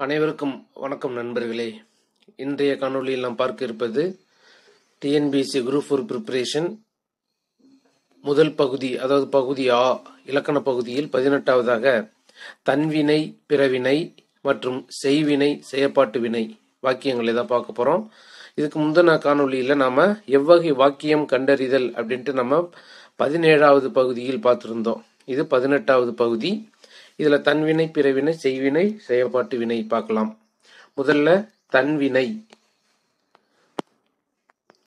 அனைவருக்கும் வணக்கம் நண்பர்களே. இன்றைய காணொளியில் நாம் பார்க்க இருப்பது டிஎன்பிஎஸ்சி குரூப் 4 ப்ரிப்பரேஷன் முதல் பகுதி, அதாவது பகுதி ஆ, இலக்கண பகுதியில் 18வதாக தன்வினை, பிறவினை மற்றும் செய்வினை, செயற்பாட்டு வினை வாக்கியங்களை தான் பார்க்க போறோம். இதுக்கு முந்தின காணொளியில நாம எவ்வகை வாக்கியம் கண்டறிதல் அப்படின்ட்டு நம்ம 17வது பகுதியில் பார்த்திருந்தோம். இது 18வது பகுதி. இதுல தன்வினை, பிறவினை, செய்வினை, செயற்பாட்டு வினை பார்க்கலாம். முதல்ல தன்வினை.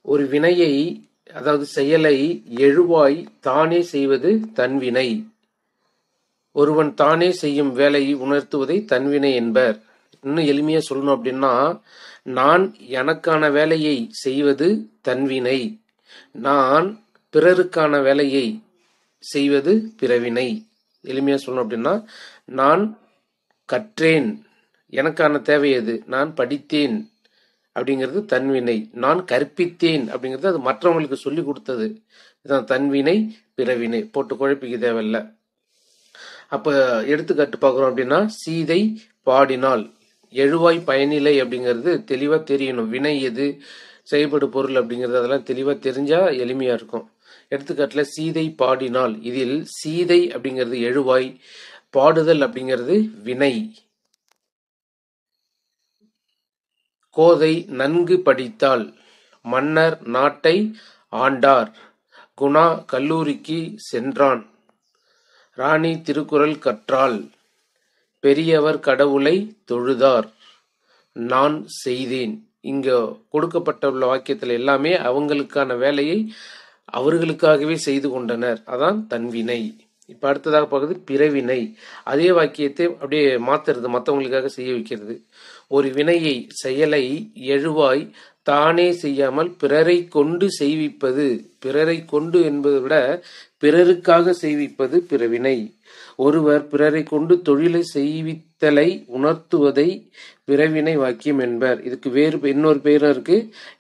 ஒரு வினையை, அதாவது செயலை எழுவாய் தானே செய்வது தன்வினை. ஒருவன் தானே செய்யும் வேலையை உணர்த்துவதை தன்வினை என்பர். இன்னும் எளிமையா சொல்லணும் அப்படின்னா, நான் எனக்கான வேலையை செய்வது தன்வினை, நான் பிறருக்கான வேலையை செய்வது பிறவினை. எளிமையா சொல்லணும் அப்படின்னா, நான் கற்றேன், எனக்கான தேவை எது, நான் படித்தேன் அப்படிங்கிறது தன்வினை. நான் கற்பித்தேன் அப்படிங்கிறது அது மற்றவங்களுக்கு சொல்லி கொடுத்தது. இதுதான் தன்வினை, பிறவினை. போட்டு குழப்பிக்க தேவையில்ல. அப்ப எடுத்துக்காட்டு பார்க்குறோம் அப்படின்னா, சீதை பாடினாள். எழுவாய் பயனிலை அப்படிங்கிறது தெளிவா தெரியணும். வினை எது, செயல்படு பொருள் அப்படிங்கிறது அதெல்லாம் தெளிவா தெரிஞ்சா எளிமையா இருக்கும். எடுத்துக்காட்டுல சீதை பாடினாள். இதில் சீதை அப்படிங்கிறது எழுவாய், பாடுதல் அப்படிங்கிறது வினை. கோதை நன்கு படித்தாள். மன்னர் நாட்டை ஆண்டார். குணா கல்லூரிக்கு சென்றான். ராணி திருக்குறள் கற்றாள். பெரியவர் கடவுளை தொழுதார். நான் செய்தேன். இங்க கொடுக்கப்பட்டுள்ள வாக்கியத்தில் எல்லாமே அவங்களுக்கான வேலையை அவர்களுக்காகவே செய்து கொண்டனர். அதான் தன்வினை. இப்ப அடுத்ததாக பார்க்குறது பிறவினை. அதே வாக்கியத்தை அப்படியே மாத்துறது, மற்றவங்களுக்காக செய்ய வைக்கிறது. ஒரு வினையை, செயலை எழுவாய் தானே செய்யாமல் பிறரை கொண்டு செய்விப்பது. பிறரை கொண்டு என்பதை விட பிறருக்காக செய்விப்பது பிறவினை. ஒருவர் பிறரை கொண்டு தொழிலை செய்வித்தலை உணர்த்துவதை பிறவினை வாக்கியம் என்பர். இதுக்கு வேறு இன்னொரு பேரும் இருக்கு,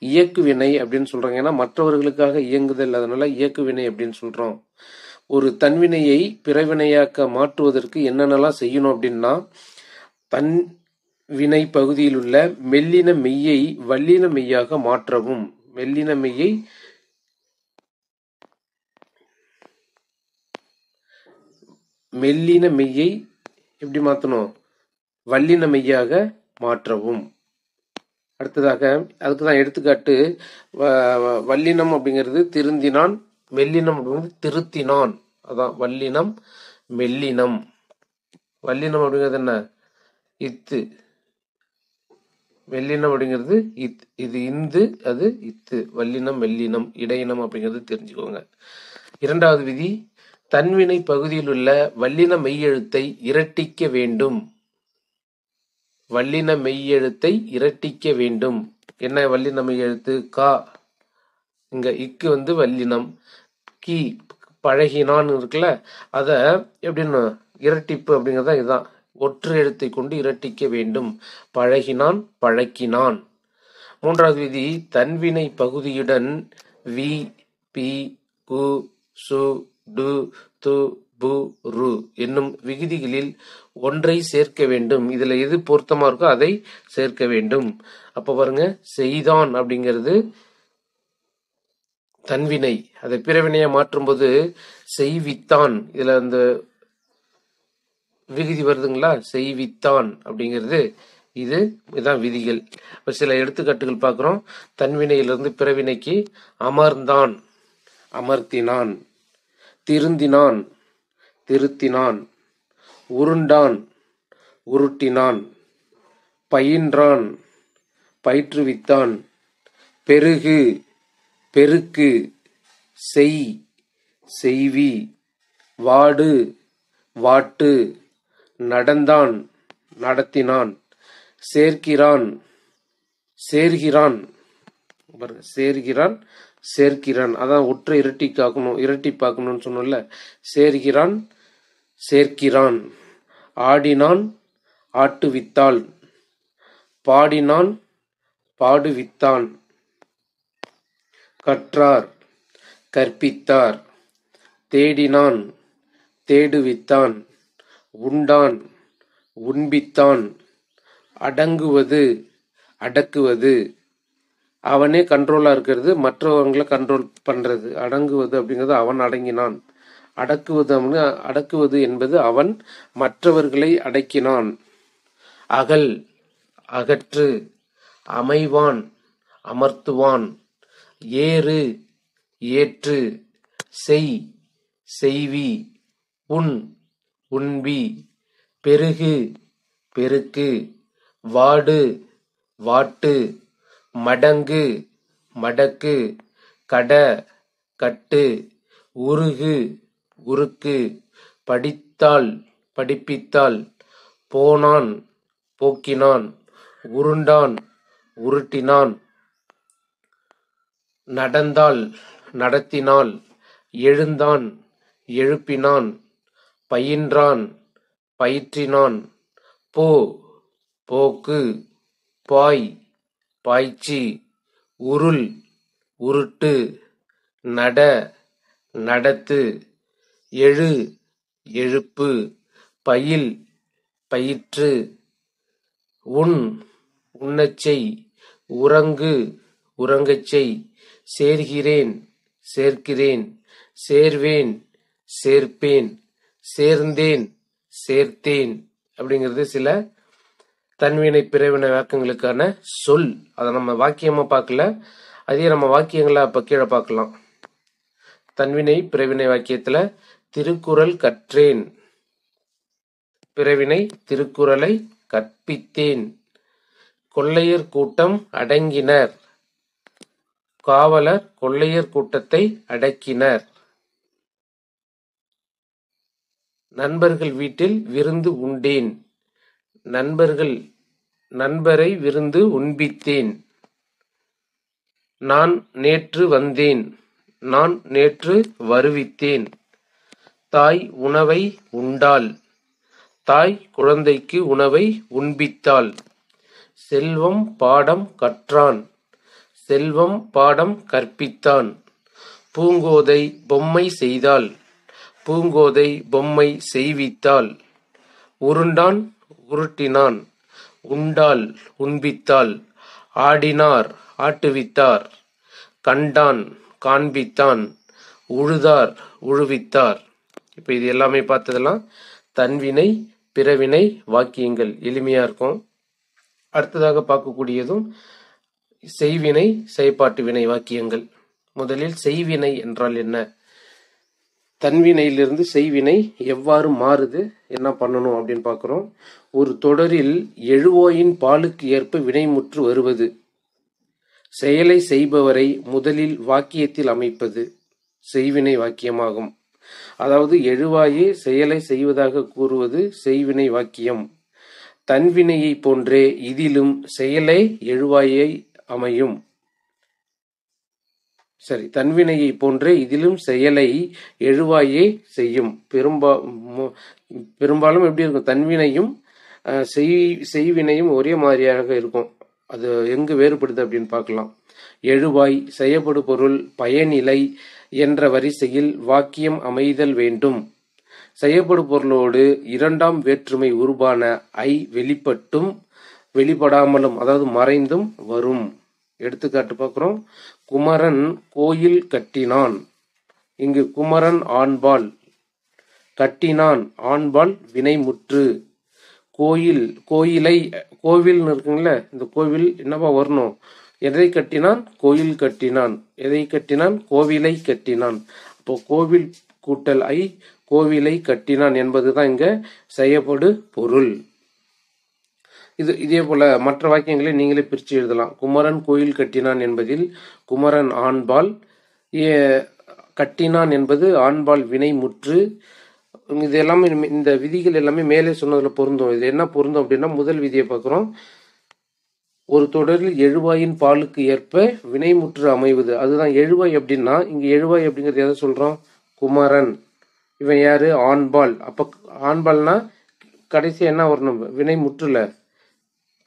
இயக்கு வினை அப்படின்னு சொல்றாங்க. ஏன்னா மற்றவர்களுக்காக இயங்குதல், அதனால இயக்கு வினை அப்படின்னு சொல்றோம். ஒரு தன்வினையை பிறவினையாக்க மாற்றுவதற்கு என்னென்னலாம் செய்யணும் அப்படின்னா, தன் வினை பகுதியில் உள்ள மெல்லின மெய்யை வல்லின மெய்யாக மாற்றவும். மெல்லின மெய்யை எப்படி மாற்றணும்? வல்லின மெய்யாக மாற்றவும். அடுத்ததாக அதுக்குதான் எடுத்துக்காட்டு, வல்லினம் அப்படிங்கிறது திருந்தினான், மெல்லினம் அப்படிங்கிறது திருத்தினான். அதான் வல்லினம், மெல்லினம். வல்லினம் அப்படிங்கிறது என்ன? இத்து. மெல்லினம் அப்படிங்கிறது இது இந்து, அது இத்து. வல்லினம், மெல்லினம், இடையினம் அப்படிங்கிறது தெரிஞ்சுக்கோங்க. இரண்டாவது விதி, தன்வினை பகுதியில் உள்ள வல்லின மெய்யெழுத்தை இரட்டிக்க வேண்டும். வல்லின மெய்யெழுத்தை இரட்டிக்க வேண்டும். என்ன வல்லின மெய்யெழுத்து? கா. இங்க இக்கு வல்லினம். கி, பழகினான் இருக்குல்ல, அத எப்படின்னு இரட்டிப்பு அப்படிங்கறத இதுதான். ஒற்று எழுத்தை கொண்டு இரட்டிக்க வேண்டும். பழகினான், பழக்கினான். மூன்றாவது விதி, தன்வினை பகுதியுடன் வி, பி, கு, சு, டு, து, பு, ரு என்னும் விகுதிகளில் ஒன்றை சேர்க்க வேண்டும். இதுல எது பொருத்தமா இருக்கோ அதை சேர்க்க வேண்டும். அப்ப பாருங்க, செய்தான் அப்படிங்கிறது தன்வினை. அதை பிறவினையா மாற்றும் போது செய்வித்தான். இதுல அந்த விகுதி வருதுங்களா, செய்வித்தான் அப்படிங்கிறது. இதுதான் விதிகள். இப்ப சில எடுத்துக்காட்டுகள் பார்க்கிறோம். தன்வினையிலிருந்து பிறவினைக்கு, அமர்ந்தான், அமர்த்தினான். திருந்தினான், திருத்தினான். உருண்டான், உருட்டினான். பயின்றான், பயிற்றுவித்தான். பெருகு, பெருக்கு. செய், செய்வி. வாடு, வாட்டு. நடந்தான், நடத்தினான். சேர்க்கிறான், சேர்கிறான். சேர்கிறான், சேர்க்கிறான். அதான் ஒற்றை இரட்டிப்பாக்கணும்னு சொன்னோம்ல. சேர்கிறான், சேர்க்கிறான். ஆடினான், ஆட்டுவித்தாள். பாடினான், பாடுவித்தான். கற்றார், கற்பித்தார். தேடினான், தேடுவித்தான். உண்டான், உண்பித்தான். அடங்குவது, அடக்குவது. அவனே கண்ட்ரோலா இருக்கிறது, மற்றவங்களை கண்ட்ரோல் பண்றது. அடங்குவது அப்படிங்கிறது அவன் அடங்கினான். அடக்குவது என்பது அவன் மற்றவர்களை அடக்கினான். அகல், அகற்று. அமைவான், அமர்த்துவான். ஏறு, ஏற்று. செய், செய்வி. உண், உண்பி. பெருகு, பெருக்கு. வாடு, வாட்டு. மடங்கு, மடக்கு. கட, கட்டு. உருகு, உருக்கு. படித்தால், படிப்பித்தால். போனான், போக்கினான். உருண்டான், உருட்டினான். நடந்தால், நடத்தினாள். எழுந்தான், எழுப்பினான். பயின்றான், பயிற்றினான். போ, போக்கு. பாய், பாய்ச்சி. உருள், உருட்டு. நட, நடத்து. எழு, எழுப்பு. பயில், பயிற்று. உண், உண்ணச்செய். உறங்கு, உறங்கச் செய். சேர்கிறேன், சேர்க்கிறேன். சேர்வேன், சேர்ப்பேன். சேர்ந்தேன், சேர்த்தேன். அப்படிங்கிறது சில தன்வினை பிறவினை வாக்கியங்களுக்கான சொல். அதை நம்ம வாக்கியமா பார்க்கல, அதே நம்ம வாக்கியங்களை அப்ப கீழே பார்க்கலாம். தன்வினை பிறவினை வாக்கியத்துல திருக்குறள் கற்றேன். பிறவினை திருக்குறளை கற்பித்தேன். கொள்ளையர் கூட்டம் அடங்கினர். காவலர் கொள்ளையர் கூட்டத்தை அடக்கினர். நண்பர்கள் வீட்டில் விருந்து உண்டேன். நண்பரை விருந்து உண்பித்தேன். நான் நேற்று வந்தேன். நான் நேற்று வருவித்தேன். தாய் உணவை உண்டாள். தாய் குழந்தைக்கு உணவை உண்பித்தாள். செல்வம் பாடம் கற்றான். செல்வம் பாடம் கற்பித்தான். பூங்கோதை பொம்மை செய்தாள். பூங்கோதை பொம்மை செய்வித்தாள். உருண்டான், உருட்டினான். உண்டாள், உண்பித்தாள். ஆடினார், ஆட்டுவித்தார். கண்டான், காண்பித்தான். உழுதார், உழுவித்தார். இப்ப இது எல்லாமே பார்த்ததெல்லாம் தன்வினை பிறவினை வாக்கியங்கள். எளிமையா இருக்கும். அடுத்ததாக பார்க்கக்கூடியதும் செய்வினை செயற்பாட்டு வினை வாக்கியங்கள். முதலில் செய்வினை என்றால் என்ன, தன்வினையிலிருந்து செய்வினை எவ்வாறு மாறுது, என்ன பண்ணணும் அப்படின்னு பார்க்கிறோம். ஒரு தொடரில் எழுவோயின் பாலுக்கு ஏற்ப வினைமுற்று வருவது. செயலை செய்பவரை முதலில் வாக்கியத்தில் அமைப்பது செய்வினை வாக்கியமாகும். அதாவது எழுவாயே செயலை செய்வதாக கூறுவது செய்வினை வாக்கியம். தன்வினையை போன்றே இதிலும் செயலை எழுவாயை அமையும். சரி, தன்வினையை போன்றே இதிலும் செயலை எழுவாயே செய்யும். பெரும்பாலும் எப்படி இருக்கும், தன்வினையும் செய்வினையும் ஒரே மாதிரியாக இருக்கும். அது எங்கு வேறுபடுது அப்படின்னு பார்க்கலாம். எழுவாய், செய்யப்படு பொருள், பயனிலை என்ற வரிசையில் வாக்கியம் அமைதல் வேண்டும். செய்யப்படு பொருளோடு இரண்டாம் வேற்றுமை உருவான ஐ வெளிப்பட்டும் வெளிப்படாமலும், அதாவது மறைந்தும் வரும். எடுத்துக்காட்டு பார்க்கிறோம். குமரன் கோயில் கட்டினான். இங்கு குமரன் ஆண்பால், கட்டினான் ஆண்பால் வினைமுற்று. கோயில், கோயிலை, கோவில் இருக்குங்களே, இந்த கோவில் என்னவா வரணும், எதை கட்டினான், கோயில் கட்டினான். எதை கட்டினான், கோவிலை கட்டினான். அப்போ கோவில் கூட்டல் ஐ, கோவிலை கட்டினான் என்பதுதான் இங்க செய்யப்படு பொருள். இதே போல மற்ற வாக்கியங்களை நீங்களே பிரித்து எழுதலாம். குமரன் கோயில் கட்டினான் என்பதில் குமரன் ஆண்பால், கட்டினான் என்பது ஆண்பால் வினைமுற்று. இது எல்லாமே, இந்த விதிகள் எல்லாமே மேலே சொன்னதுல பொருந்தும். இது என்ன பொருந்தும் அப்படின்னா, முதல் விதியை பார்க்கிறோம். ஒரு தொடரில் எழுவாயின் பாலுக்கு ஏற்ப வினைமுற்று அமைவது. அதுதான் எழுவாய் அப்படின்னா, இங்க எழுவாய் அப்படிங்கிறது எதை சொல்றோம், குமரன். இவன் யாரு, ஆண்பால். அப்ப ஆண்பால்னா கடைசி என்ன வரணும், வினைமுற்றுல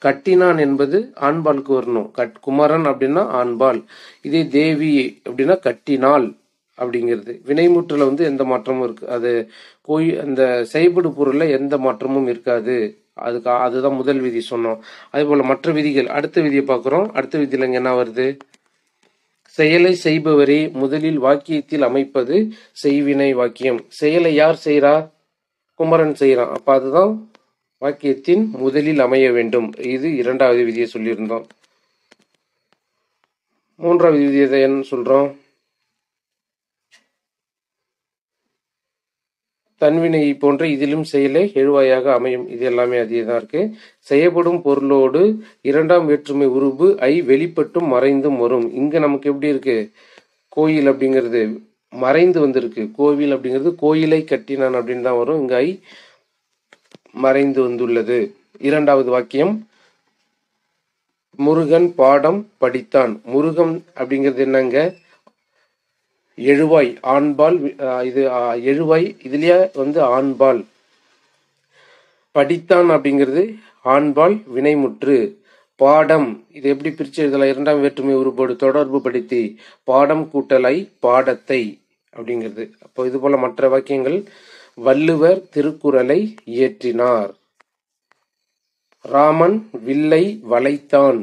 கட்டினான் என்பது ஆண்பாலுக்கு வரணும். குமரன் அப்படின்னா ஆண்பால். இதே தேவி அப்படின்னா கட்டினாள் அப்படிங்கிறது. வினைமுற்றுல எந்த மாற்றமும் இருக்கு, அது அந்த செய்படு பொருள்ல எந்த மாற்றமும் இருக்காது அதுதான் முதல் விதி சொன்னோம். அதே போல மற்ற விதிகள், அடுத்த விதியை பார்க்குறோம். அடுத்த விதியில் இங்க என்ன வருது? செயலை செய்பவரே முதலில் வாக்கியத்தில் அமைப்பது செய்வினை வாக்கியம். செயலை யார் செய்யறா? குமரன் செய்யறான். அப்ப அதுதான் வாக்கியத்தின் முதலில் அமைய வேண்டும். இது இரண்டாவது விதியை சொல்லியிருந்தோம். மூன்றாவது விதியை என்ன சொல்றோம்? தன்வினையை போன்ற இதிலும் செயலே எழுவாயாக அமையும். இது எல்லாமே அதே தான் இருக்கு. செய்யப்படும் பொருளோடு இரண்டாம் வேற்றுமை உருபு ஐ வெளிப்பட்டும் மறைந்தும் வரும். இங்க நமக்கு எப்படி இருக்கு? கோயில் அப்படிங்கிறது மறைந்து வந்திருக்கு. கோவில் அப்படிங்கிறது கோயிலை கட்டினான் அப்படின்னு தான் வரும். இங்க ஐ மறைந்து வந்துள்ளது. இரண்டாவது வாக்கியம், முருகன் பாடம் படித்தான். முருகன் அப்படிங்கிறது என்னங்க? எழுவாய், ஆண்பால். இது எழுவாய், இதுலயே ஆண்பால். படித்தான் அப்படிங்கிறது ஆண்பால் வினைமுற்று. பாடம், இது எப்படி பிரிச்சு எழுதலாம்? இரண்டாம் வேற்றுமை உருபோடு தொடர்பு படுத்தி பாடம் கூட்டலை பாடத்தை அப்படிங்கிறது. அப்போ இது போல மற்ற வாக்கியங்கள், வள்ளுவர் திருக்குறளை இயற்றினார். ராமன் வில்லை வளைத்தான்.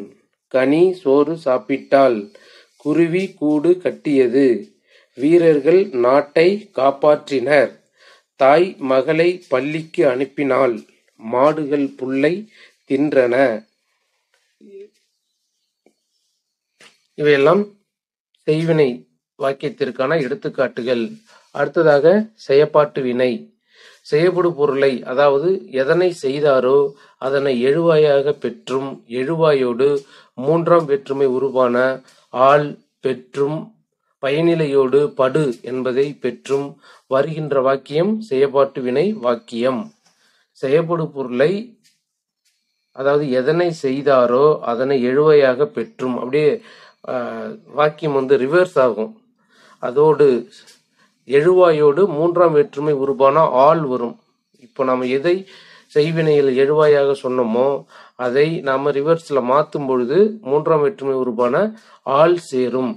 கனி சோறு சாப்பிட்டாள். குருவி கூடு கட்டியது. வீரர்கள் நாட்டை காப்பாற்றினர். தாய் மகளை பள்ளிக்கு அனுப்பினாள். மாடுகள் புல்லை தின்றன. இவையெல்லாம் செய்வினை வாக்கியத்திற்கான எடுத்துக்காட்டுகள். அடுத்ததாக செயப்பாட்டு வினை. செய்யப்படு பொருளை, அதாவது எதனை செய்தாரோ அதனை எழுவாயாக பெற்றும் எழுவாயோடு மூன்றாம் வேற்றுமை உருவான ஆள் பெற்றும் பயனிலையோடு படு என்பதை பெற்றும் வருகின்ற வாக்கியம் செய்யப்பாட்டு வினை வாக்கியம். செய்யப்படு பொருளை, அதாவது எதனை செய்தாரோ அதனை எழுவையாக பெற்றும், அப்படியே வாக்கியம் ரிவர்ஸ் ஆகும். அதோடு எழுவாயோடு மூன்றாம் வேற்றுமை உருவான ஆள் வரும். இப்போ நாம எதை செய்வினையில் எழுவாயாக சொன்னோமோ அதை நாம ரிவர்ஸ்ல மாற்றும் பொழுது மூன்றாம் வேற்றுமை உருவான ஆள் சேரும்.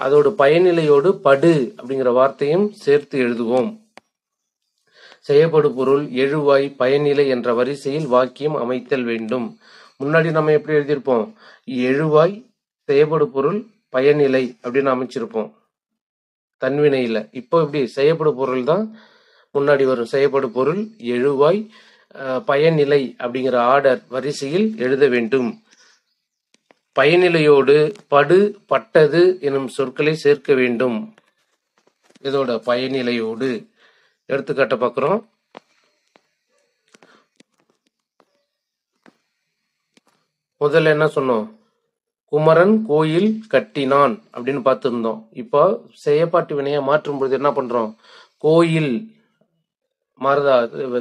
அதோடு பயனிலையோடு படு அப்படிங்கிற வார்த்தையும் சேர்த்து எழுதுவோம். செய்யப்படு பொருள் எழுவாய் பயனிலை என்ற வரிசையில் வாக்கியம் அமைத்தல் வேண்டும். முன்னாடி நம்ம எப்படி எழுதியிருப்போம்? எழுவாய் செய்யப்படு பொருள் பயனிலை அப்படின்னு அமைச்சிருப்போம் தன்வினையில. இப்போ எப்படி செய்யப்படு பொருள் தான் முன்னாடி வரும். செய்யப்படு பொருள் எழுவாய் பயனிலை அப்படிங்கிற ஆர்டர் வரிசையில் எழுத வேண்டும். பயனிலையோடு படு பட்டது எனும் சொற்களை சேர்க்க வேண்டும். இதோட பயனிலையோடு எடுத்துக்காட்ட பார்க்கிறோம். முதல்ல என்ன சொன்னோம்? குமரன் கோயில் கட்டினான் அப்படின்னு பார்த்துருந்தோம். இப்போ செய்யப்பாட்டு வினையை மாற்றும் பொழுது என்ன பண்றோம்? கோயில் மாறுதா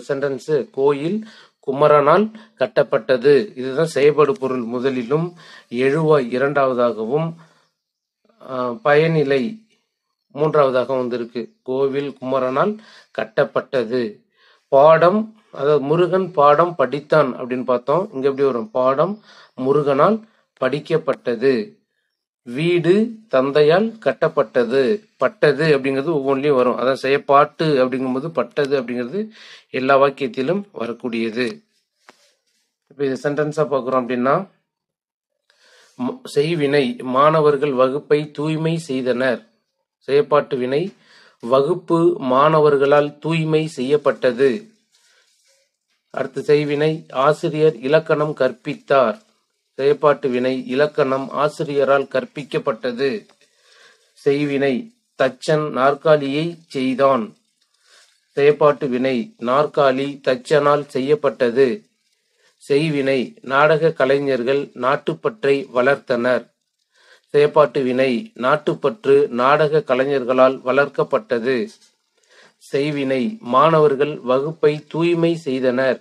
சென்டென்ஸ்? கோயில் குமரனால் கட்டப்பட்டது. இதுதான் செய்யப்படு பொருள் முதலிலும், எழுவாய் இரண்டாவதாகவும், பயனிலை மூன்றாவதாக வந்திருக்கு. கோவில் குமரனால் கட்டப்பட்டது. பாடம், அதாவது முருகன் பாடம் படித்தான் அப்படின்னு பார்த்தோம். இங்க எப்படி வரும்? பாடம் முருகனால் படிக்கப்பட்டது. வீடு தந்தையால் கட்டப்பட்டது. பட்டது அப்படிங்கிறது ஒவ்வொன்றிலையும் வரும். அதான் செய்யப்பாட்டு அப்படிங்கும்போது பட்டது அப்படிங்கிறது எல்லா வாக்கியத்திலும் வரக்கூடியது. இப்ப இது சென்டென்ஸா பார்க்கிறோம் அப்படின்னா, செய்வினை மாணவர்கள் வகுப்பை தூய்மை செய்தனர். செய்யப்பாட்டு வினை வகுப்பு மாணவர்களால் தூய்மை செய்யப்பட்டது. அடுத்து செய்வினை ஆசிரியர் இலக்கணம் கற்பித்தார். செய்யப்பாட்டு வினை இலக்கணம் ஆசிரியரால் கற்பிக்கப்பட்டது. செய்வினை தச்சன் நாற்காலியை செய்தான். செய்யப்பாட்டு வினை நாற்காலி தச்சனால் செய்யப்பட்டது. செய்வினை நாடக கலைஞர்கள் நாட்டுப்பற்றை வளர்த்தனர். செய்யப்பாட்டு வினை நாட்டுப்பற்று நாடக கலைஞர்களால் வளர்க்கப்பட்டது. செய்வினை மாணவர்கள் வகுப்பை தூய்மை செய்தனர்.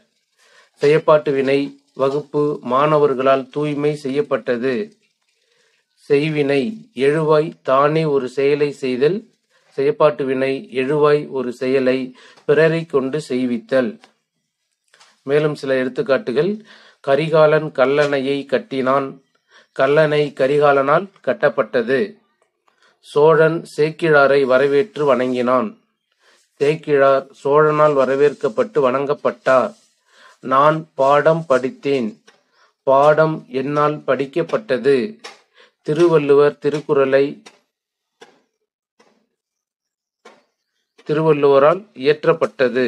செய்யப்பாட்டு வினை வகுப்பு மாணவர்களால் தூய்மை செய்யப்பட்டது. செய்வினை எழுவாய் தானே ஒரு செயலை செய்தல். செய்யப்பாட்டு வினை எழுவாய் ஒரு செயலை பிறரை கொண்டு செய்வித்தல். மேலும் சில எடுத்துக்காட்டுகள். கரிகாலன் கல்லணையை கட்டினான். கல்லணை கரிகாலனால் கட்டப்பட்டது. சோழன் சேக்கிழாரை வரவேற்று வணங்கினான். சேக்கிழார் சோழனால் வரவேற்கப்பட்டு வணங்கப்பட்டார். நான் பாடம் படித்தேன். பாடம் என்னால் படிக்கப்பட்டது. திருவள்ளுவர் திருவள்ளுவரால் இயற்றப்பட்டது.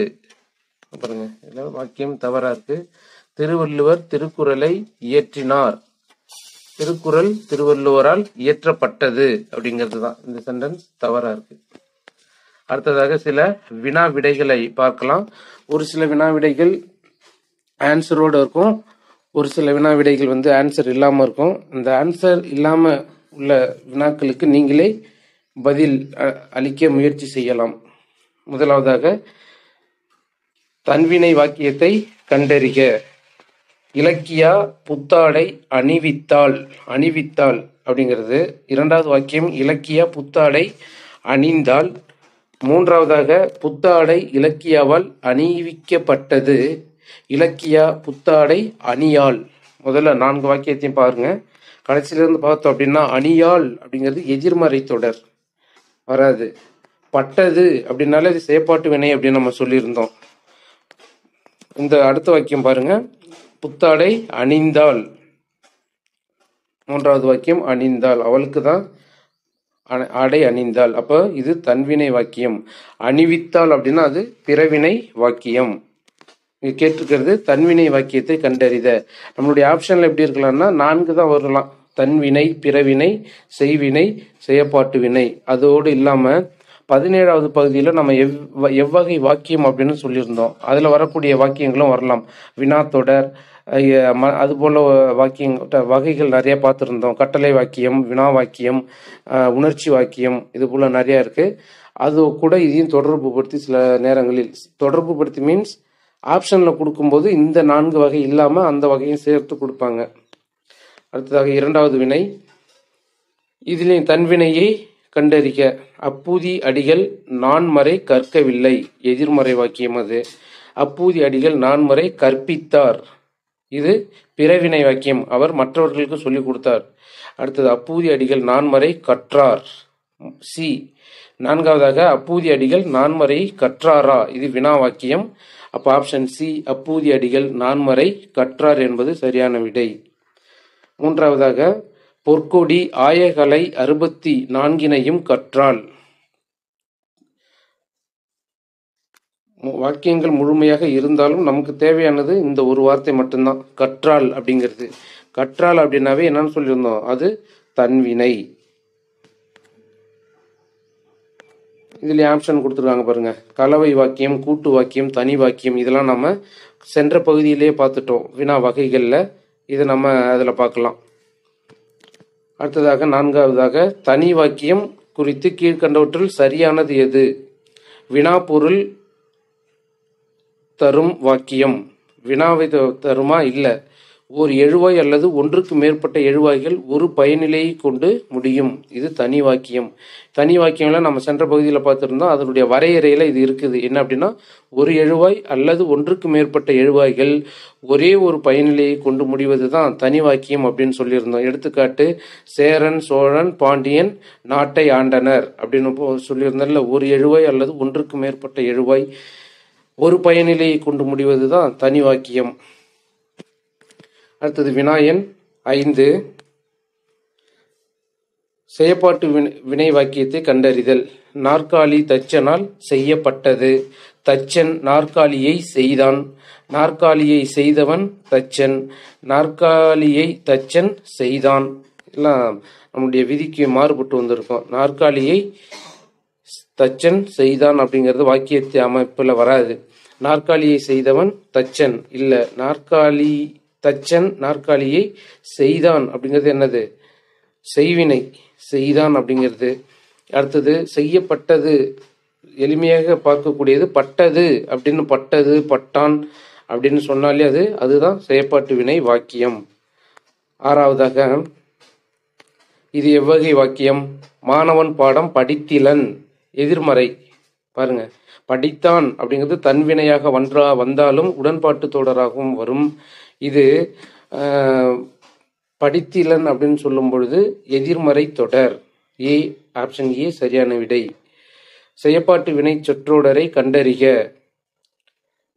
பாருங்க, இதுல வாக்கியம் தவறா இருக்கு. திருவள்ளுவர் திருக்குறளை இயற்றினார். திருக்குறள் திருவள்ளுவரால் இயற்றப்பட்டது அப்படிங்கிறது தான். இந்த சென்டென்ஸ் தவறா இருக்கு. அடுத்ததாக சில வினா விடைகளை பார்க்கலாம். ஒரு சில வினா விடைகள் ஆன்சரோடு இருக்கும், ஒரு சில வினா விடைகள் ஆன்சர் இல்லாம இருக்கும். இந்த ஆன்சர் இல்லாம உள்ள வினாக்களுக்கு நீங்களே பதில் அளிக்க முயற்சி செய்யலாம். முதலாவதாக, தன்வினை வாக்கியத்தை கண்டறிக. இலக்கியா புத்தாடை அணிவித்தாள் அப்படிங்கிறது. இரண்டாவது வாக்கியம், இலக்கியா புத்தாடை அணிந்தாள். மூன்றாவதாக, புத்தாடை இலக்கியாவால் அணிவிக்கப்பட்டது. இலக்கியா புத்தாடை அணியாள். முதல்ல 4 வாக்கியத்தையும் பாருங்க. கடைசியிலிருந்து பார்த்தோம் அப்படின்னா, அணியாள் அப்படிங்கிறது எதிர்மறை தொடர் வராது. பட்டது அப்படின்னாலே இது செயற்பாட்டு வினை அப்படின்னு நம்ம சொல்லியிருந்தோம். இந்த அடுத்த வாக்கியம் பாருங்க, புத்தாடை அணிந்தாள். மூன்றாவது வாக்கியம் அணிந்தாள், அவளுக்கு தான் ஆடை அணிந்தாள். அப்ப இது தன்வினை வாக்கியம். அணிவித்தாள் அப்படின்னா அது பிறவினை வாக்கியம். இது கேட்டிருக்கிறது தன்வினை வாக்கியத்தை கண்டறித. நம்மளுடைய ஆப்ஷன்ல எப்படி இருக்கலாம்னா 4 தான் வரலாம். தன்வினை, பிறவினை, செய்வினை, செயற்பாட்டு வினை. அதோடு இல்லாம 17வது பகுதியில நம்ம எவ்வகை வாக்கியம் அப்படின்னு சொல்லியிருந்தோம். அதுல வரக்கூடிய வாக்கியங்களும் வரலாம். வினாத்தொடர், அது போல வகைகள் நிறைய பார்த்துருந்தோம். கட்டளை வாக்கியம், வினா வாக்கியம், உணர்ச்சி வாக்கியம், இது போல நிறைய இருக்கு. அது கூட இதையும் தொடர்பு படுத்தி சில நேரங்களில் தொடர்பு படுத்தி மீன்ஸ் ஆப்ஷன்ல கொடுக்கும்போது இந்த 4 வகை இல்லாம அந்த வகையும் சேர்த்து கொடுப்பாங்க. அடுத்ததாக 2வது வினை. இதிலே தன்வினையை கண்டறிக. அப்பூதி அடிகள் நான்மறை கற்கவில்லை. எதிர்மறை வாக்கியம் அது. அப்பூதி அடிகள் நான்மறை கற்பித்தார். இது பிறவினை வாக்கியம். அவர் மற்றவர்களுக்கு சொல்லிக் கொடுத்தார். அடுத்தது, அப்பூதி அடிகள் நான்மறை கற்றார். சி. 4வதாக, அப்பூதி அடிகள் நான்மறை கற்றாரா. இது வினா வாக்கியம். அப்ப ஆப்ஷன் சி, அப்பூதி அடிகள் நான்மறை கற்றார் என்பது சரியான விடை. 3வதாக, பொற்கொடி ஆயகலை 64 கற்றாள். வாக்கியங்கள் முழுமையாக இருந்தாலும் நமக்கு தேவையானது இந்த ஒரு வார்த்தை மட்டும்தான், கற்றாள் அப்படிங்கிறது. கற்றாள் அப்படின்னாவே என்னன்னு சொல்லியிருந்தோம், அது தன்வினை. இதுல ஆப்ஷன் கொடுத்துருக்காங்க பாருங்க. கலவை வாக்கியம், கூட்டு வாக்கியம், தனி வாக்கியம், இதெல்லாம் நம்ம சென்ற பகுதியிலேயே பார்த்துட்டோம் வினா வகைகள்ல. இதை நம்ம அதுல பார்க்கலாம். அடுத்ததாக 4வதாக, தனி வாக்கியம் குறித்து கீழ்கண்டவற்றில் சரியானது எது? வினா பொருள் தரும் வாக்கியம். வினாவை தருமா? இல்ல. ஓர் எழுவாய் அல்லது ஒன்றுக்கு மேற்பட்ட எழுவாய்கள் ஒரு பயனிலையை கொண்டு முடியும். இது தனி வாக்கியம். தனி வாக்கியம்ல நம்ம சென்ற பகுதியில் பார்த்துருந்தோம். அதனுடைய வரையறையில இது இருக்குது. என்ன அப்படின்னா, ஒரு எழுவாய் அல்லது ஒன்றுக்கு மேற்பட்ட எழுவாய்கள் ஒரே ஒரு பயனிலையை கொண்டு முடிவது தான் தனி வாக்கியம் அப்படின்னு சொல்லியிருந்தோம். எடுத்துக்காட்டு, சேரன் சோழன் பாண்டியன் நாட்டை ஆண்டனர் அப்படின்னு சொல்லியிருந்தோம்ல. ஒரு எழுவாய் அல்லது ஒன்றுக்கு மேற்பட்ட எழுவாய் ஒரு பயனிலையை கொண்டு முடிவது தான் தனி வாக்கியம். அடுத்தது வினாயன் 5. செயற்பாட்டு வினை வாக்கியத்தை கண்டறிதல். நாற்காலி தச்சனால் செய்யப்பட்டது. தச்சன் நாற்காலியை செய்தான். நாற்காலியை செய்தவன் தச்சன். நாற்காலியை தச்சன் செய்தான். எல்லாம் நம்முடைய விதிக்கு மாறுபட்டு வந்திருக்கும். நாற்காலியை தச்சன் செய்தான் அப்படிங்கிறது வாக்கியத்தை அமைப்புல வராது. நாற்காலியை செய்தவன் தச்சன் இல்ல. நாற்காலி தச்சன் நாற்காலியை செய்தான் அப்படிங்கிறது என்னது? செய்வினை. செய்தான் அப்படிங்கிறது. அடுத்தது, செய்யப்பட்டது எளிமையாக பார்க்கக்கூடியது பட்டது அப்படின்னு, பட்டது பட்டான் அப்படின்னு சொன்னாலே அதுதான் செயற்பாட்டு வினை வாக்கியம். 6வதாக, இது எவ்வகை வாக்கியம்? மாணவன் பாடம் படித்திலன். எதிர்மறை. பாருங்க, படித்தான் அப்படிங்கிறது தன்வினையாக வந்தாலும் உடன்பாட்டு தொடராகவும் வரும். இது படித்திலன் அப்படின்னு சொல்லும் பொழுது எதிர்மறை தொடர். ஏ, ஆப்ஷன் ஏ சரியான விடை. செயற்பாட்டு வினை சொற்றொடரை கண்டறிக.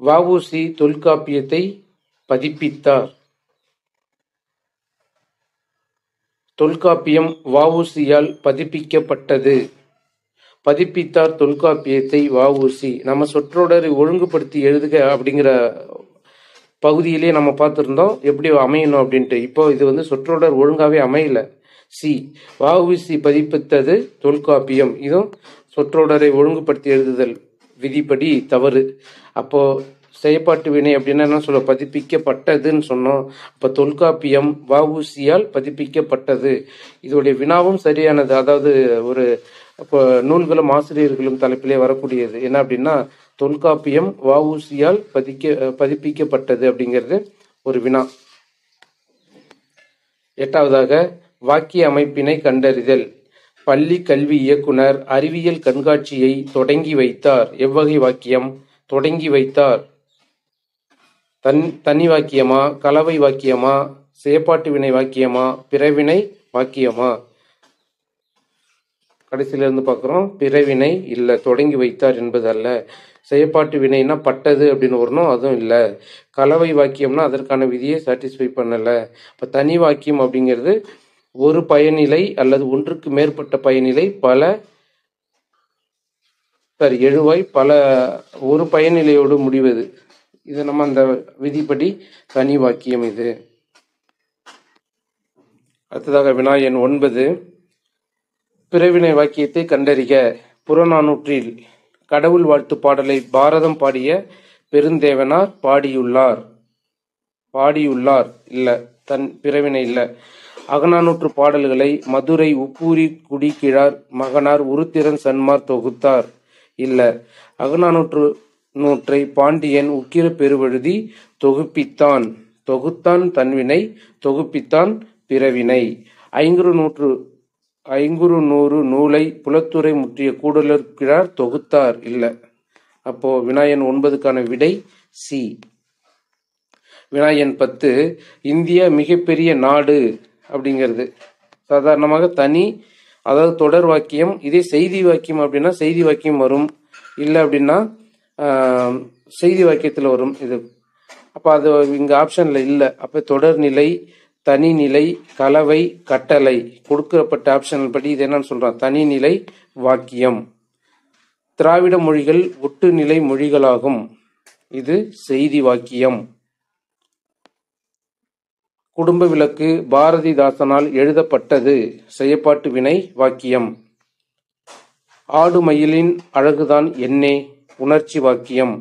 வ.உ.சி. தொல்காப்பியத்தை பதிப்பித்தார். தொல்காப்பியம் வ.உ.சி.யால் பதிப்பிக்கப்பட்டது. பதிப்பித்தார் தொல்காப்பியத்தை வ.உ.சி. நம்ம சொற்றொடரை ஒழுங்குபடுத்தி எழுதுக அப்படிங்கிற பகுதியிலே நம்ம பார்த்துருந்தோம் எப்படி அமையணும் அப்படின்ட்டு. இப்போ இது சொற்றொடர் ஒழுங்காவே அமையல. சி வ.உ.சி. பதிப்பித்தது தொல்காப்பியம். இதுவும் சொற்றொடரை ஒழுங்குபடுத்தி எழுதுதல் விதிப்படி தவறு. அப்போ செயற்பாட்டு வினை அப்படின்னா என்ன சொல்ல, பதிப்பிக்கப்பட்டதுன்னு சொன்னோம். அப்போ தொல்காப்பியம் வ.உ.சி.யால் பதிப்பிக்கப்பட்டது. இதோடைய வினாவும் சரியானது. அதாவது ஒரு இப்போ நூல்களும் ஆசிரியர்களும் தலைப்பிலே வரக்கூடியது என்ன அப்படின்னா, தொல்காப்பியம் வ.உ.சி.யால் பதிப்பிக்கப்பட்டது அப்படிங்கிறது ஒரு வினா. 8வதாக வாக்கிய அமைப்பினை கண்டறிதல். பள்ளி கல்வி இயக்குனர் அறிவியல் கண்காட்சியை தொடங்கி வைத்தார். எவ்வகை வாக்கியம்? தொடங்கி வைத்தார் தனி வாக்கியமா, கலவை வாக்கியமா, செயற்பாட்டு வினை வாக்கியமா, பிறவினை வாக்கியமா? கடைசியில இருந்து பார்க்குறோம். பிறவினை இல்லை, தொடங்கி வைத்தார் என்பது அல்ல. செயற்பாட்டு வினைனா பட்டது அப்படின்னு வரணும், அதுவும் இல்லை. கலவை வாக்கியம்னா அதற்கான விதியை சாட்டிஸ்ஃபை பண்ணலை. இப்போ தனி வாக்கியம் அப்படிங்கிறது ஒரு பயனிலை அல்லது ஒன்றுக்கு மேற்பட்ட பயனிலை எழுவாய் பல ஒரு பயனிலையோடு முடிவது. இது நம்ம அந்த விதிப்படி தனி வாக்கியம் இது. அடுத்ததாக வினா எண் 9. பிறவினை வாக்கியத்தை கண்டறிக. புறநானூற்றில் கடவுள் வாழ்த்து பாடலை பாரதம் பாடிய பெருந்தேவனார் பாடியுள்ளார் இல்ல, பிறவினை இல்ல. அகநானூற்று பாடல்களை மதுரை உப்பூரி குடிக்கிழார் மகனார் உருத்திரன் சன்மார் தொகுத்தார் இல்ல. அகநானூற்றை பாண்டியன் உக்கிர பெருவழுதி தொகுத்தான் தன்வினை, தொகுப்பித்தான் பிறவினை. ஐங்குறு நூலை புலத்துறை முற்றிய கூடலூர்கிழார் தொகுத்தார் இல்ல. அப்போ வினாயன் 9க்கான விடை சி. வினாயன் 10. இந்தியா மிகப்பெரிய நாடு அப்படிங்கிறது சாதாரணமாக தனி, அதாவது தொடர் வாக்கியம். இதே செய்தி வாக்கியம் அப்படின்னா செய்தி வாக்கியம் வரும், இல்லை அப்படின்னா செய்தி வாக்கியத்தில் வரும் இது. அப்போ அது இங்கே ஆப்ஷனில் இல்லை. அப்போ தொடர்நிலை, தனிநிலை, கலவை, கட்டளை கொடுக்கப்பட்ட ஆப்ஷன் படி இது என்னன்னு சொல்றான்? தனிநிலை வாக்கியம். திராவிட மொழிகள் ஒட்டுநிலை மொழிகளாகும். இது செய்தி வாக்கியம். குடும்ப விளக்கு பாரதிதாசனால் எழுதப்பட்டது. செயற்பாட்டு வினை வாக்கியம். ஆடு மயிலின் அழகுதான் என்னே, உணர்ச்சி வாக்கியம்.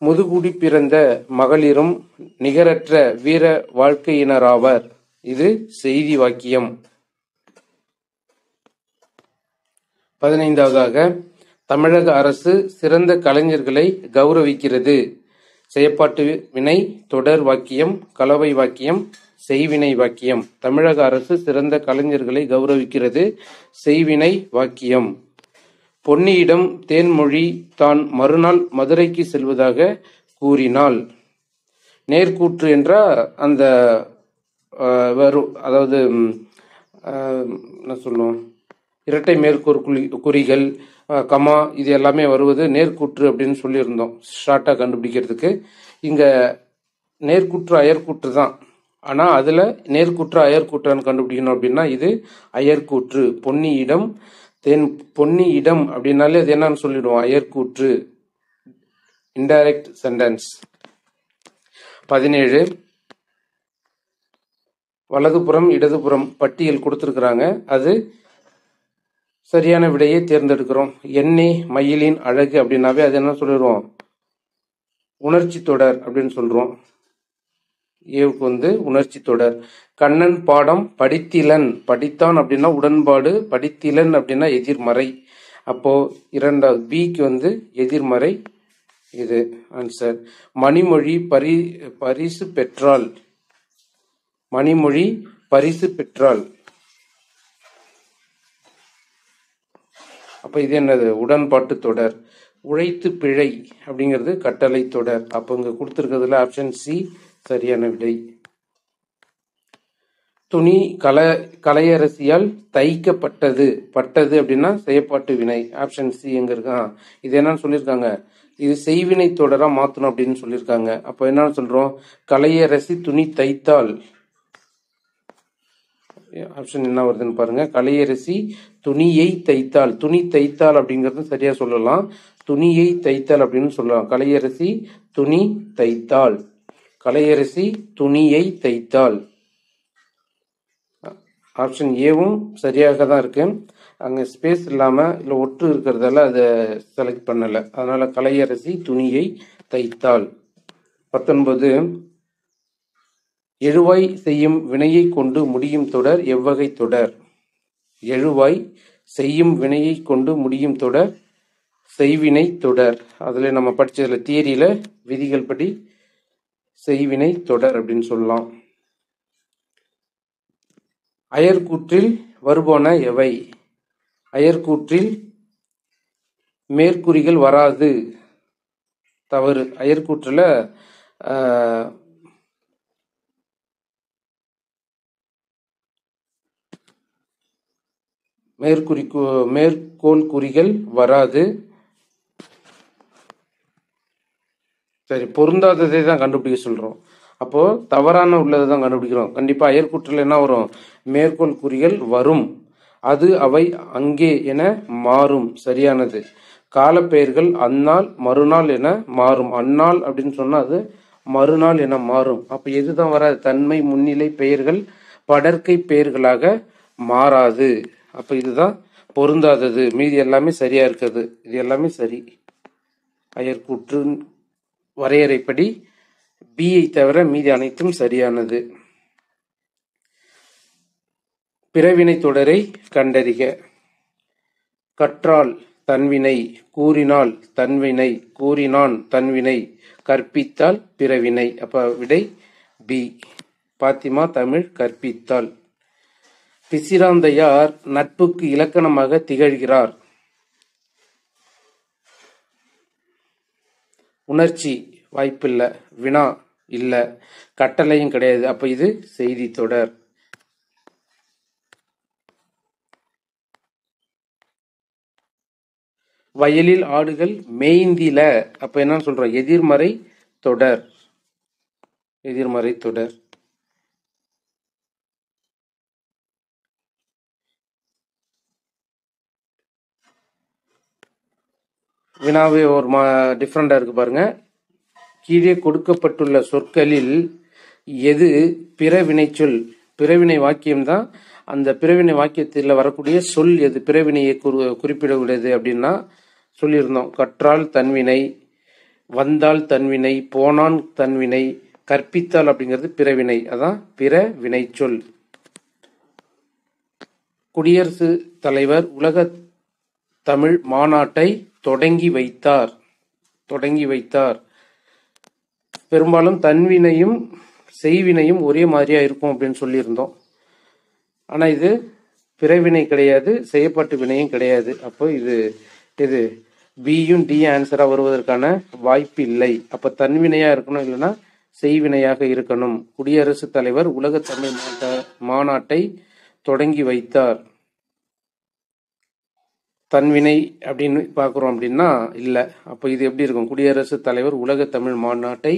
முதுகுடி பிறந்த மகளிரும் நிகரற்ற வீர வாழ்க்கையினராவர். இது செய்தி வாக்கியம். 15வதாக தமிழக அரசு சிறந்த கலைஞர்களை கௌரவிக்கிறது. செயற்பாட்டு வினை தொடர் வாக்கியம், கலவை வாக்கியம், செய்வினை வாக்கியம். தமிழக அரசு சிறந்த கலைஞர்களை கௌரவிக்கிறது. செய்வினை வாக்கியம். பொன்னியிடம் தேன்மொழி தான் மறுநாள் மதுரைக்கு செல்வதாக கூறினாள். நேர்கூற்று என்றால் அந்த அதாவது என்ன சொல்லுவோம், இரட்டை மேற்கோள் குறிகள், கமா, இது எல்லாமே வருவது நேர்கூற்று அப்படின்னு சொல்லியிருந்தோம் ஷார்ட்டாக கண்டுபிடிக்கிறதுக்கு. இங்கே நேர்கூற்று அயற்கூற்று தான். ஆனால் அதில் நேர்கூற்று அயற்கூற்றான்னு கண்டுபிடிக்கணும் அப்படின்னா இது அயற்கூற்று. பொன்னியிடம் அப்படின்னாலே அது என்னன்னு சொல்லிடுவோம், அயற்கூற்று, இன்டைரக்ட் சென்டென்ஸ். 17 வலதுபுறம் இடதுபுறம் பட்டியல் கொடுத்துருக்குறாங்க. அது சரியான விடையை தேர்ந்தெடுக்கிறோம். எண்ணே மயிலின் அழகு அப்படின்னாவே அது என்ன சொல்லிடுவோம், உணர்ச்சி தொடர் அப்படின்னு சொல்றோம். ஏவுக்கு உணர்ச்சி தொடர். கண்ணன் பாடம் படித்திலன், படித்தான் அப்படின்னா உடன்பாடு, படித்திலன் அப்படின்னா எதிர்மறை. அப்போ இரண்டாவது பிக்கு எதிர்மறை. இது ஆன்சர். மணிமொழி பரிசு பெற்றாள். மணிமொழி பரிசு பெற்றாள். அப்ப இது என்னது, உடன்பாட்டு தொடர். உழைத்து பிழை அப்படிங்கிறது கட்டளை தொடர். அப்போ இங்க கொடுத்திருக்கிறதுல ஆப்ஷன் சி சரியான விடை. துணி கலையரசியால் தைக்கப்பட்டது. பட்டது அப்படின்னா செயற்பாட்டு வினை. ஆப்ஷன் சி எங்க இருக்கா? இது என்னன்னு சொல்லியிருக்காங்க, இது செய்வினை தொடரா மாத்தணும் அப்படின்னு சொல்லியிருக்காங்க. அப்போ என்ன சொல்றோம்? கலையரசி துணி தைத்தாள். ஆப்ஷன் என்ன வருதுன்னு பாருங்க. கலையரசி துணியை தைத்தாள். துணி தைத்தாள் அப்படிங்கறது சரியா சொல்லலாம். துணியை தைத்தாள் அப்படின்னு சொல்லலாம். கலையரசி துணி தைத்தாள். கலையரசி துணியை தைத்தாள். ஆப்ஷன் ஏவும் சரியாக தான் இருக்கு. அங்க ஸ்பேஸ் இல்லாம இல்ல ஒற்று இருக்கிறதால அதை செலக்ட் பண்ணல. அதனால கலையரசி துணியை தைத்தாள். 19. எழுவாய் செய்யும் வினையை கொண்டு முடியும் தொடர் எவ்வகை தொடர்? எழுவாய் செய்யும் வினையை கொண்டு முடியும் தொடர் செய்வினை தொடர். அதுல நம்ம படிச்சதுல தியரியில விதிகள் படி செய்வினை தொடர் அப்படின்னு சொல்லலாம். அயர்கூற்றில் வருபோன எவை? அயர்கூற்றில் மேற்குறிகள் வராது. தவறு. அயர்கூற்றுல மேற்கோள் குறிகள் வராது. சரி, பொருந்தாததை தான் கண்டுபிடிக்க சொல்றோம். அப்போ தவறான உள்ளதை தான் கண்டுபிடிக்கிறோம். கண்டிப்பா அயர்கூற்றில் என்ன வரும்? மேற்கோள் குறிகள் வரும். அது அவை அங்கே என மாறும். சரியானது. காலப்பெயர்கள் அந்நாள் மறுநாள் என மாறும். அந்நாள் அப்படின்னு சொன்னா அது மறுநாள் என மாறும். அப்ப எதுதான் வராது? தன்மை முன்னிலை பெயர்கள் படர்க்கை பெயர்களாக மாறாது. அப்ப இதுதான் பொருந்தாதது. மீதி எல்லாமே சரியா இருக்குது. இது எல்லாமே சரி. அயர்கூற்று வரையறைப்படி பியை தவிர மீதி அனைத்தும் சரியானது. பிறவினை தொடரை கண்டறிக. கற்றால் தன்வினை, கூறினால் தன்வினை, கூறினான் தன்வினை, கற்பித்தால் பிறவினை. அப்ப விடை பி. பாத்திமா தமிழ் கற்பித்தாள். பிசிராந்தையார் நட்புக்கு இலக்கணமாக திகழ்கிறார். உணர்ச்சி வாய்ப்பில்லை. வினா இல்ல. கட்டளையும் கிடையாது. அப்ப இது செய்தி தொடர். வயலில் ஆடுகள் மேய்ந்தில. அப்ப என்ன சொல்றோம்? எதிர்மறை தொடர். எதிர்மறை தொடர். வினாவே ஒரு டிஃப்ரெண்டா இருக்கு பாருங்க. கீழே கொடுக்கப்பட்டுள்ள சொற்களில் எது பிறவினைச்சொல்? பிறவினை வாக்கியம்தான். அந்த பிறவினை வாக்கியத்தில் வரக்கூடிய சொல் எது பிறவினையை குறிப்பிடக்கூடியது அப்படின்னா சொல்லியிருந்தோம். கற்றால் தன்வினை, வந்தால் தன்வினை, போனான் தன்வினை, கற்பித்தால் அப்படிங்கிறது பிறவினை. அதான் பிறவினை சொல். குடியரசுத் தலைவர் உலக தமிழ் மாநாட்டை தொடங்கி வைத்தார். தொடங்கி வைத்தார். பெரும்பாலும் தன்வினையும் செய்வினையும் ஒரே மாதிரியா இருக்கும் அப்படின்னு சொல்லியிருந்தோம். ஆனா இது பிறவினை கிடையாது, செய்யப்பட்டு வினையும் கிடையாது. அப்போ இது பியும் டி ஆன்சரா வருவதற்கான வாய்ப்பு இல்லை. அப்ப தன்வினையா இருக்கணும், இல்லைன்னா செய்வினையாக இருக்கணும். குடியரசுத் தலைவர் உலக தமிழ் மாநாட்டை தொடங்கி வைத்தார். தன்வினை அப்படின்னு பார்க்குறோம் அப்படின்னா இல்லை. அப்போ இது எப்படி இருக்கும்? குடியரசுத் தலைவர் உலக தமிழ் மாநாட்டை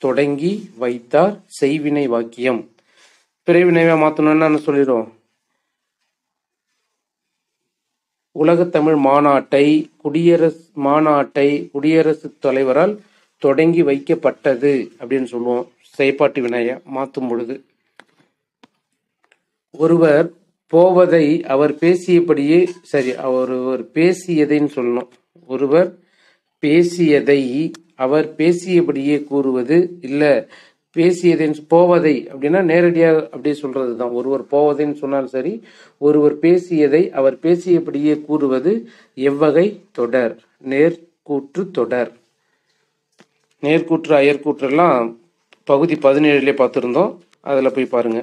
தொடங்கி வைத்தார். செய்வினை வாக்கியம். பிறவினைவா மாற்றணும்னு சொல்லிடுவோம். உலக தமிழ் மாநாட்டை குடியரசுத் தலைவரால் தொடங்கி வைக்கப்பட்டது அப்படின்னு சொல்லுவோம். செயற்பாட்டு வினையை மாற்றும் பொழுது. ஒருவர் போவதை அவர் பேசியபடியே சரி, ஒருவர் பேசியதைன்னு சொல்லணும். ஒருவர் பேசியதை அவர் பேசியபடியே கூறுவது இல்ல. பேசியதை போவதை அப்படின்னா நேரடியாக அப்படியே சொல்றது தான். ஒருவர் போவதைன்னு சொன்னாலும் சரி, ஒருவர் பேசியதை அவர் பேசியபடியே கூறுவது எவ்வகை தொடர்? நேர்கூற்று தொடர். நேர்கூற்று அயர்கூற்றெல்லாம் பகுதி 17 பார்த்திருந்தோம். அதுல போய் பாருங்க.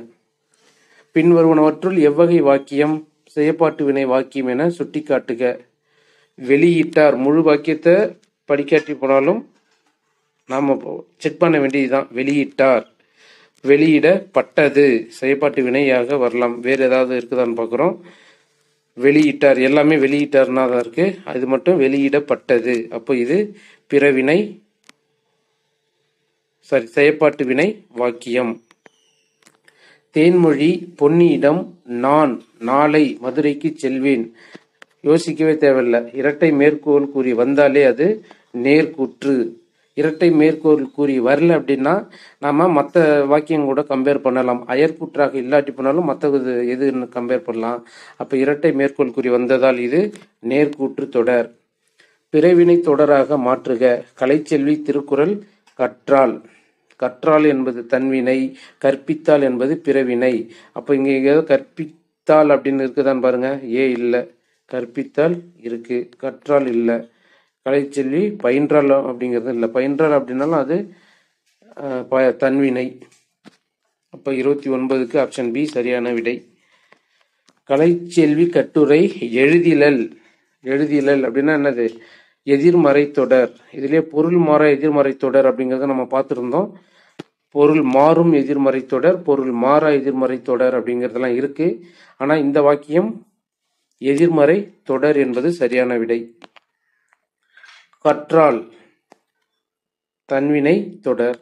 பின்வருவனவற்றுள் எவ்வகை வாக்கியம் செயற்பாட்டு வினை வாக்கியம் என சுட்டிக்காட்டுக. வெளியிட்டார். முழு வாக்கியத்தை படிக்காட்டி போனாலும் நாம செக் பண்ண வேண்டியதுதான். வெளியிட்டார். வெளியிடப்பட்டது செயற்பாட்டு வினையாக வரலாம். வேற ஏதாவது இருக்குதான்னு பார்க்குறோம். வெளியிட்டார் எல்லாமே வெளியிட்டார்னா தான் இருக்கு. அது மட்டும் வெளியிடப்பட்டது. அப்போ இது பிறவினை செயற்பாட்டு வினை வாக்கியம். தேன்மொழி பொன்னியிடம் நான் நாளை மதுரைக்கு செல்வேன். யோசிக்கவே தேவையில்லை. இரட்டை மேற்கோள் கூறி வந்தாலே அது நேர்கூற்று. இரட்டை மேற்கோள் கூறி வரல அப்படின்னா நாம மற்ற வாக்கியம் கூட கம்பேர் பண்ணலாம். அயற்கூற்றாக இல்லாட்டி போனாலும் மற்ற எதுன்னு கம்பேர் பண்ணலாம். அப்ப இரட்டை மேற்கோள் கூறி வந்ததால் இது நேர்கூற்று தொடர். பிறவினை தொடராக மாற்றுக. கலைச்செல்வி திருக்குறள் கற்றால். கற்றால் என்பது தன்வினை, கற்பித்தால் என்பது பிறவினை. அப்போ இங்கே ஏதோ கற்பித்தால் அப்படின்னு இருக்குதான்னு பாருங்க. இல்லை, கற்பித்தால் இருக்கு, கற்றால் இல்லை. கலைச்செல்வி பயின்றால் அப்படிங்கிறது இல்லை. பயின்றால் அப்படின்னாலும் அது தன்வினை. அப்போ 29க்கு ஆப்ஷன் பி சரியான விடை. கலைச்செல்வி கட்டுரை எழுதிலல். எழுதிலல் அப்படின்னா என்னது? எதிர்மறை தொடர். இதுலேயே பொருள் மாற எதிர்மறை தொடர் அப்படிங்கிறத நம்ம பார்த்துருந்தோம். பொருள் மாறும் எதிர்மறை தொடர், பொருள் மாறா எதிர்மறை தொடர் அப்படிங்கிறதெல்லாம் இருக்கு. ஆனா இந்த வாக்கியம் எதிர்மறை தொடர் என்பது சரியான விடை. கற்றால் தன்வினை தொடர்.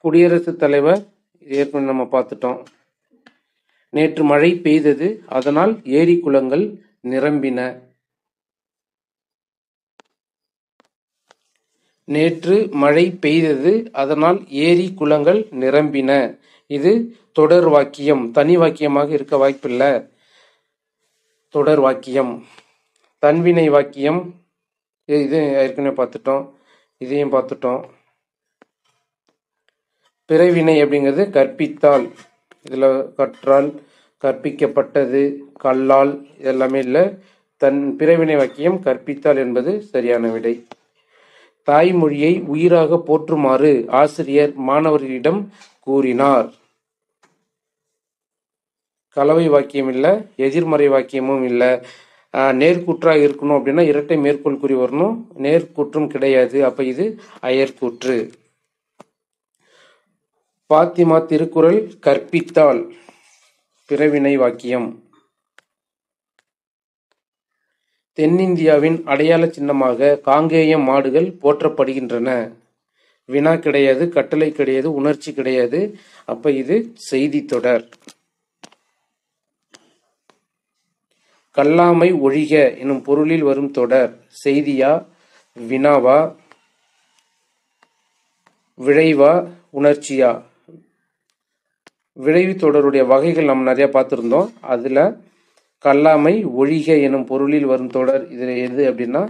குடியரசுத் தலைவர் ஏற்கனவே நம்ம பார்த்துட்டோம். நேற்று மழை பெய்தது, அதனால் ஏரி குளங்கள் நிரம்பின. நேற்று மழை பெய்தது, அதனால் ஏரி குளங்கள் நிரம்பின. இது தொடர் வாக்கியம், தனி வாக்கியமாக இருக்க வாய்ப்பில்லை. தொடர் வாக்கியம். தன்வினை வாக்கியம் இது ஏற்கனவே பார்த்துட்டோம், இதையும் பார்த்துட்டோம். பிறவினை அப்படிங்கிறது கற்பித்தால். இதுல கற்றால், கற்பிக்கப்பட்டது, கல்லால் இதெல்லாமே இல்லை. பிறவினை வாக்கியம் கற்பித்தால் என்பது சரியான விடை. தாய்மொழியை உயிராக போற்றுமாறு ஆசிரியர் மாணவர்களிடம் கூறினார். கலவை வாக்கியம் இல்லை, எதிர்மறை வாக்கியமும் இல்லை. நேர்கூற்றாக இருக்கணும் அப்படின்னா இரட்டை மேற்கோள் குறி வரணும். நேர்கூற்றும் கிடையாது. அப்ப இது அயற்கூற்று. பாத்திமா திருக்குறள் கற்பித்தால். பிறவினை வாக்கியம். தென்னிந்தியாவின் அடையாள சின்னமாக காங்கேயம் மாடுகள் போற்றப்படுகின்றன. வினா கிடையாது, கட்டளை கிடையாது, உணர்ச்சி கிடையாது. அப்ப இது செய்தி தொடர். கல்லாமை ஒழிக எனும் பொருளில் வரும் தொடர் செய்தியா, வினாவா, விழைவா, உணர்ச்சியா? விளைவு தொடருடைய வகைகள் நம்ம நிறைய பார்த்திருந்தோம். அதுல கல்லாமை ஒழிக எனும் பொருளில் வரும் தொடர் இதுல எது அப்படின்னா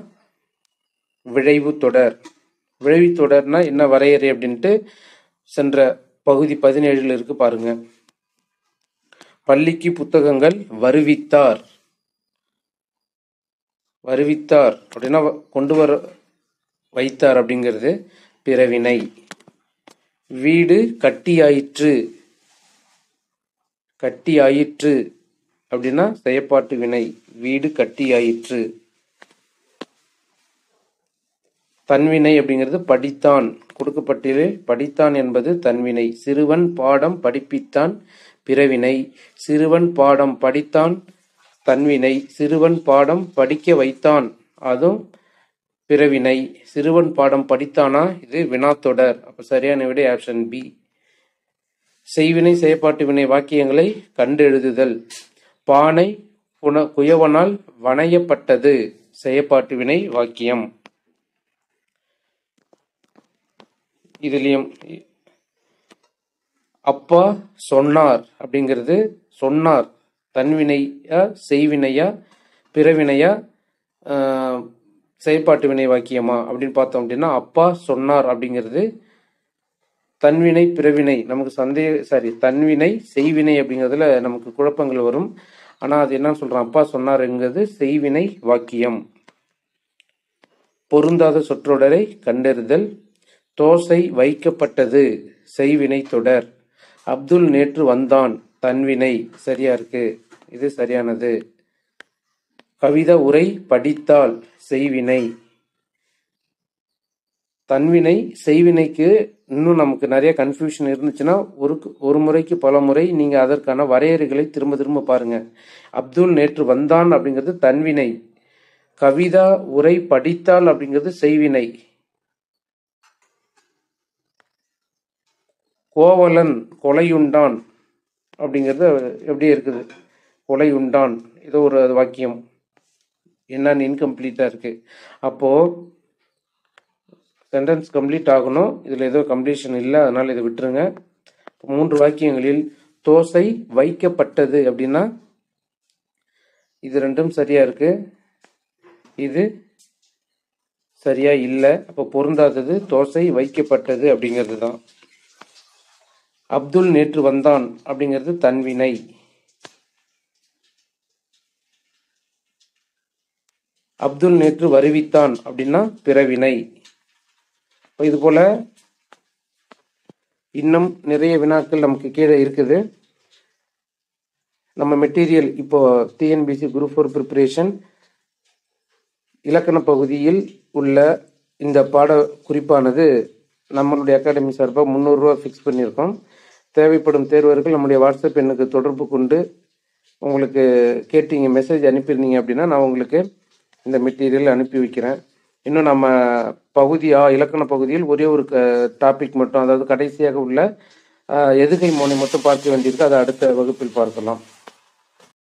விழைவு தொடர். விழைவு தொடர்னா என்ன வரையறை அப்படின்ட்டு சென்ற பகுதி 17 இருக்கு பாருங்க. பள்ளிக்கு புத்தகங்கள் வருவித்தார். வருவித்தார் அப்படின்னா கொண்டு வர வைத்தார் அப்படிங்கிறது பிறவினை. வீடு கட்டியாயிற்று. கட்டியாயிற்று அப்படின்னா செயற்பாட்டு வினை. வீடு கட்டியாயிற்று. தன்வினை அப்படிங்கிறது படித்தான். கொடுக்கப்பட்டிலே படித்தான் என்பது தன்வினை. சிறுவன் பாடம் படிப்பித்தான் பிறவினை. சிறுவன் பாடம் படித்தான் தன்வினை. சிறுவன் பாடம் படிக்க வைத்தான் அதுவும் பிறவினை. சிறுவன் பாடம் படித்தானா இது வினாத்தொடர். அப்ப சரியான விடை ஆப்ஷன் பி. செய்வினை செயற்பாட்டு வினை வாக்கியங்களை கண்டெழுதுதல். பானை குயவனால் வணையப்பட்டது. செயற்பாட்டு வினை வாக்கியம். இதுலயும் அப்பா சொன்னார் அப்படிங்கிறது சொன்னார் தன்வினையா செய்வினையா பிறவினையா செயற்பாட்டு வினை வாக்கியமா அப்படின்னு பார்த்தோம் அப்படின்னா அப்பா சொன்னார் அப்படிங்கிறது தன்வினை பிறவினை. நமக்கு தன்வினை செய்வினை அப்படிங்கிறதுல நமக்கு குழப்பங்கள் வரும். ஆனா அது என்ன சொல்றான், அப்பா சொன்னாருங்கிறது செய்வினை வாக்கியம். பொருந்தாத சொற்றொடரை கண்டறிதல். தோசை வைக்கப்பட்டது செய்வினை தொடர். அப்துல் நேற்று வந்தான் தன்வினை. சரியா இருக்கு, இது சரியானது. கவிதா உரை படித்தால் செய்வினை. தன்வினை செய்வினைக்கு இன்னும் நமக்கு நிறைய கன்ஃபியூஷன் இருந்துச்சுன்னா ஒரு முறைக்கு பல முறை நீங்க அதற்கான வரையறைகளை திரும்ப திரும்ப பாருங்க. அப்துல் நேற்று வந்தான் அப்படிங்கிறது தன்வினை. கவிதா உரை படித்தால் அப்படிங்கிறது செய்வினை. கோவலன் கொலையுண்டான் அப்படிங்கிறது எப்படி இருக்குது? கொலையுண்டான். இது ஒரு வாக்கியம் என்னன்னு இன்கம்ப்ளீட்டா இருக்கு. அப்போ சென்டென்ஸ் கம்ப்ளீட் ஆகணும். இதுல ஏதோ கம்ப்ளீஷன் இல்லை, அதனால இதை விட்டுருங்க. 3 வாக்கியங்களில் தோசை வைக்கப்பட்டது அப்படின்னா இது 2ம் சரியா இருக்கு, இது சரியா இல்லை. அப்போ பொருந்தாதது தோசை வைக்கப்பட்டது அப்படிங்கிறது தான். அப்துல் நேற்று வந்தான் அப்படிங்கிறது தன்வினை. அப்துல் நேற்று வருவித்தான் அப்படின்னா பிறவினை. இது போல இன்னும் நிறைய வினாக்கள் நமக்கு கீழே இருக்குது. நம்ம மெட்டீரியல் இப்போ டிஎன்பிசி குரூப் 4 ப்ரிப்பரேஷன் இலக்கண பகுதியில் உள்ள இந்த பாட குறிப்பானது நம்மளுடைய அகாடமி சார்பாக 300 ரூபா ஃபிக்ஸ் பண்ணியிருக்கோம். தேவைப்படும் தேர்வர்கள் நம்முடைய வாட்ஸ்அப் எண்ணுக்கு தொடர்பு கொண்டு உங்களுக்கு கேட்டீங்க, மெசேஜ் அனுப்பியிருந்தீங்க அப்படின்னா நான் உங்களுக்கு இந்த மெட்டீரியல் அனுப்பி வைக்கிறேன். இன்னும் நம்ம பகுதி இலக்கண பகுதியில் ஒரே ஒரு டாபிக் மட்டும், அதாவது கடைசியாக உள்ள எதுகை மோனை மட்டும் பார்க்க வேண்டியிருக்கு. அதை அடுத்த வகுப்பில் பார்க்கலாம்.